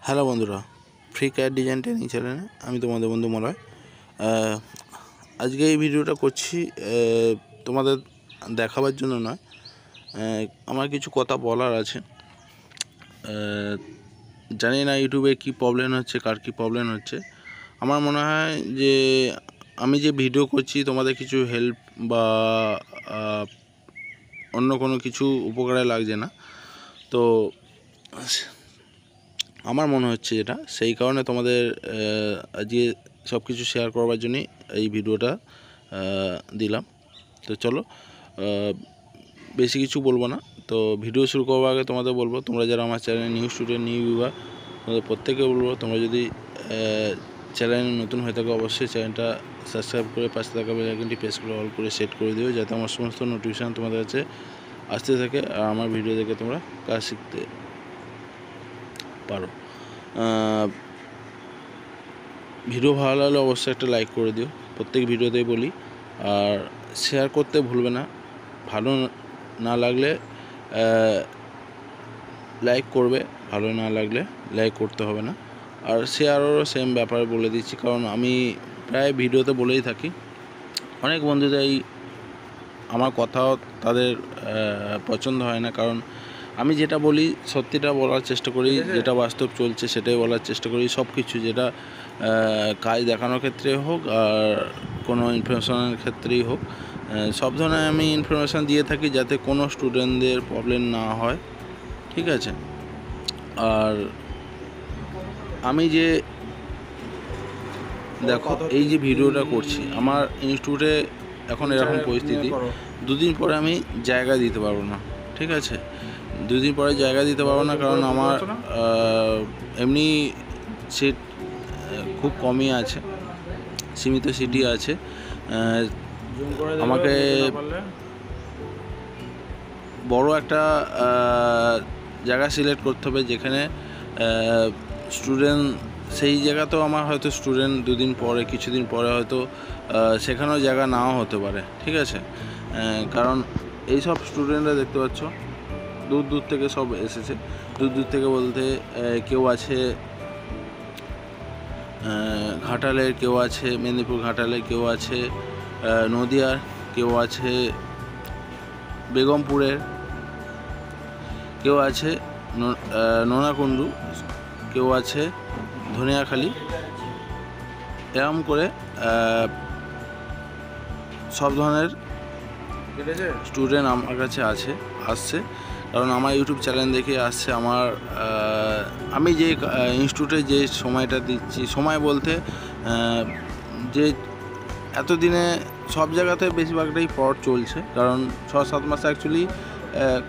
Hello বন্ধুরা, free CAD design training চ্যানেলে আমি তোমাদের বন্ধু মলয়। আজকে এই ভিডিওটা করছি তোমাদের দেখাবার জন্য নয়, আমার কিছু কথা বলার আছে। জানি না ইউটিউবে কী প্রবলেম হচ্ছে, কার কী প্রবলেম হচ্ছে। আমার মনে হয় যে আমি যে ভিডিও করছি তোমাদের কিছু হেল্প বা অন্য কোনো কিছু উপকারে লাগছে না, তো আমার মনে হচ্ছে এটা, সেই কারণে তোমাদের আজকে সব কিছু শেয়ার করবার জন্যই এই ভিডিওটা দিলাম। তো চলো, বেশি কিছু বলবো না। তো ভিডিও শুরু করবার আগে তোমাদের বলবো, তোমরা যারা আমার চ্যানেলে নিউ স্টুডেন্ট, নিউ ভিউয়ার, তোমাদের প্রত্যেকে বলবো, তোমরা যদি চ্যানেলে নতুন হয়ে থাকো অবশ্যই চ্যানেলটা সাবস্ক্রাইব করে পাশে থাকা বেল আইকনটি প্রেস করে অল করে সেট করে দিও, যাতে আমার সমস্ত নোটিফিকেশান তোমাদের কাছে আসতে থাকে আর আমার ভিডিও দেখে তোমরা কাজ শিখতে পারো। ভিডিও ভালো লাগলে অবশ্যই একটা লাইক করে দিও, প্রত্যেক ভিডিওতেই বলি। আর শেয়ার করতে ভুলবে না, ভালো না লাগলে লাইক করবে, ভালো না লাগলে লাইক করতে হবে না। আর শেয়ারও সেম ব্যাপারে বলে দিচ্ছি, কারণ আমি প্রায় ভিডিওতে বলেই থাকি, অনেক বন্ধুদের আমার কথাও তাদের পছন্দ হয় না, কারণ আমি যেটা বলি সত্যিটা বলার চেষ্টা করি, যেটা বাস্তব চলছে সেটাই বলার চেষ্টা করি। সব কিছু যেটা কাজ দেখানোর ক্ষেত্রে হোক আর কোনো ইনফরমেশনের ক্ষেত্রেই হোক, সব ধরনের আমি ইনফরমেশান দিয়ে থাকি যাতে কোনো স্টুডেন্টদের প্রবলেম না হয়, ঠিক আছে। আর আমি যে দেখো এই যে ভিডিওটা করছি, আমার ইনস্টিটিউটে এখন এরকম পরিস্থিতি, দুদিন পরে আমি জায়গা দিতে পারবো না, ঠিক আছে। দুদিন পরে জায়গা দিতে পারবো না, কারণ আমার এমনি সিট খুব কমই আছে, সীমিত সিটই আছে। আমাকে বড় একটা জায়গা সিলেক্ট করতে হবে যেখানে স্টুডেন্ট, সেই জায়গাতেও আমার হয়তো স্টুডেন্ট দুদিন পরে, কিছুদিন পরে হয়তো সেখানেও জায়গা নাও হতে পারে, ঠিক আছে। কারণ এই সব স্টুডেন্টরা দেখতে পাচ্ছ দূর দূর থেকে সব এসেছে। দূর দূর থেকে বলতে কেউ আছে ঘাটালের, কেউ আছে মেদিনীপুর ঘাটালের, কেউ আছে নদিয়ার, কেউ আছে বেগমপুরের, কেউ আছে নোনাকুণ্ডু, কেউ আছে ধনিয়াখালী। এরকম করে সব ধরনের স্টুডেন্ট আমার কাছে আসছে, কারণ আমার ইউটিউব চ্যানেল দেখে আসছে। আমি যে ইনস্টিটিউটে যে সময়টা দিচ্ছি, সময় বলতে যে এতদিনে সব জায়গাতে বেশিরভাগটাই ফ্রড চলছে, কারণ 6-7 মাস অ্যাকচুয়ালি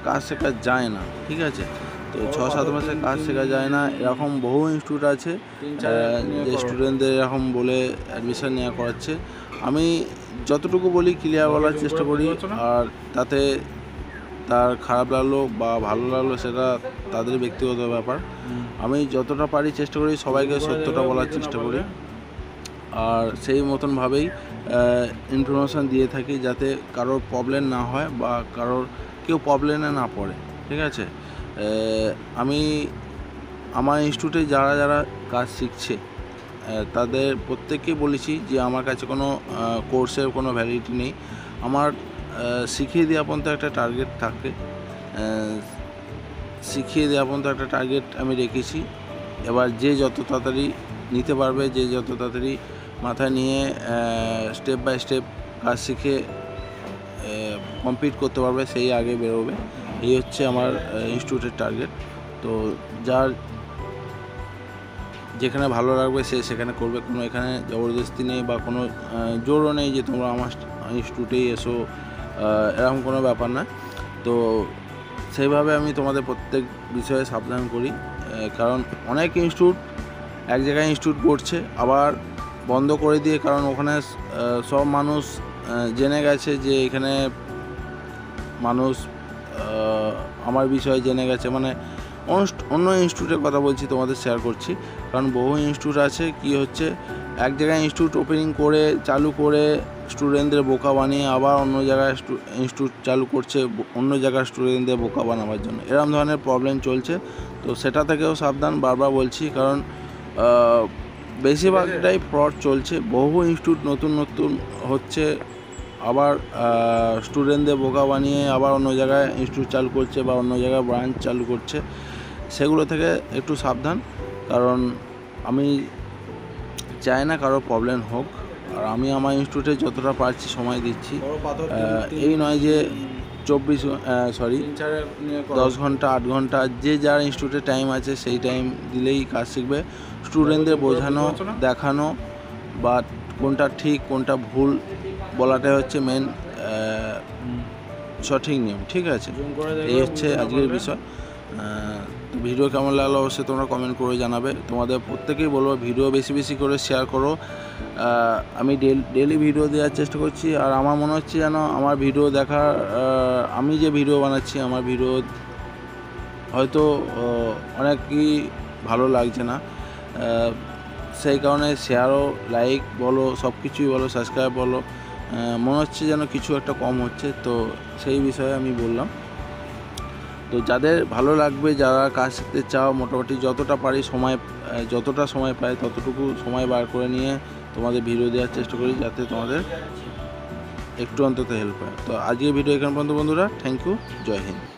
কাজ শেখা যায় না, ঠিক আছে। তো 6-7 মাসে কাজ শেখা যায় না, এরকম বহু ইনস্টিটিউট আছে যে স্টুডেন্টদের এরকম বলে অ্যাডমিশান নেওয়া করাচ্ছে। আমি যতটুকু বলি ক্লিয়ার বলার চেষ্টা করি, আর তাতে তার খারাপ লাগলো বা ভালো লাগলো সেটা তাদের ব্যক্তিগত ব্যাপার। আমি যতটা পারি চেষ্টা করি সবাইকে সত্যটা বলার চেষ্টা করি, আর সেই মতনভাবেই ইনফরমেশান দিয়ে থাকি যাতে কারোর প্রবলেম না হয় বা কেউ প্রবলেমে না পড়ে, ঠিক আছে। আমি আমার ইনস্টিটিউটে যারা যারা কাজ শিখছে তাদের প্রত্যেককেই বলেছি যে আমার কাছে কোনো কোর্সের কোনো ভ্যালিডিটি নেই। আমার শিখিয়ে দেওয়া পর্যন্ত একটা টার্গেট থাকে, শিখিয়ে দেওয়া পর্যন্ত একটা টার্গেট আমি রেখেছি। এবার যে যত তাড়াতাড়ি নিতে পারবে, যে যত তাড়াতাড়ি মাথায় নিয়ে স্টেপ বাই স্টেপ কাজ শিখে কমপ্লিট করতে পারবে, সেই আগে বেরোবে। এই হচ্ছে আমার ইনস্টিটিউটের টার্গেট। তো যার যেখানে ভালো লাগবে সে সেখানে করবে, কোনো এখানে জবরদস্তি নেই বা কোনো জোরও নেই যে তোমরা আমার ইনস্টিটিউটেই এসো, এরকম কোনো ব্যাপার না। তো সেইভাবে আমি তোমাদের প্রত্যেক বিষয়ে সাবধান করি, কারণ অনেক ইনস্টিটিউট এক জায়গায় ইনস্টিটিউট করছে আবার বন্ধ করে দিয়ে, কারণ ওখানে সব মানুষ জেনে গেছে যে এখানে মানুষ আমার বিষয়ে জেনে গেছে, মানে অন্য ইনস্টিটিউটের কথা বলছি, তোমাদের শেয়ার করছি। কারণ বহু ইনস্টিটিউট আছে কি হচ্ছে, এক জায়গায় ইনস্টিটিউট ওপেনিং করে চালু করে স্টুডেন্টদের বোকা বানিয়ে আবার অন্য জায়গায় ইনস্টিটিউট চালু করছে, অন্য জায়গায় স্টুডেন্টদের বোকা বানাবার জন্য। এরকম ধরনের প্রবলেম চলছে। তো সেটা থেকেও সাবধান, বারবার বলছি, কারণ বেশিরভাগটাই ফ্রড চলছে। বহু ইনস্টিটিউট নতুন নতুন হচ্ছে, আবার স্টুডেন্টদের বোকা বানিয়ে আবার অন্য জায়গায় ইনস্টিটিউট চালু করছে বা অন্য জায়গায় ব্রাঞ্চ চালু করছে। সেগুলো থেকে একটু সাবধান, কারণ আমি চাই না কারো প্রবলেম হোক। আর আমি আমার ইনস্টিটিউটে যতটা পারছি সময় দিচ্ছি। এই নয় যে 10 ঘন্টা 8 ঘন্টা, যে যার ইনস্টিটিউটে টাইম আছে সেই টাইম দিলেই কাজ শিখবে। স্টুডেন্টদের বোঝানো, দেখানো বা কোনটা ঠিক কোনটা ভুল বলাটাই হচ্ছে মেন সঠিক নিয়ম। ঠিক আছে, এই হচ্ছে আজকের বিষয়। ভিডিও কেমন লাগলো অবশ্যই তোমরা কমেন্ট করে জানাবে। তোমাদের প্রত্যেকেই বলবো ভিডিও বেশি বেশি করে শেয়ার করো। আমি ডেলি ভিডিও দেওয়ার চেষ্টা করছি, আর আমার মনে হচ্ছে যেন আমার ভিডিও দেখার, আমি যে ভিডিও বানাচ্ছি আমার ভিডিও হয়তো অনেকই ভালো লাগছে না, সেই কারণে শেয়ারও, লাইক বলো, সব কিছুই বলো, সাবস্ক্রাইব বলো, মনে হচ্ছে যেন কিছু একটা কম হচ্ছে। তো সেই বিষয়ে আমি বললাম। তো যাদের ভালো লাগবে, যারা কাজ শিখতে চাও, মোটামুটি যতটা পারি যতটা সময় পাই ততটুকু সময় বার করে নিয়ে তোমাদের ভিডিও দেওয়ার চেষ্টা করি, যাতে তোমাদের একটু অন্তত হেল্প হয়। তো আজকের ভিডিও এখান পর্যন্ত বন্ধুরা, থ্যাংক ইউ, জয় হিন্দ।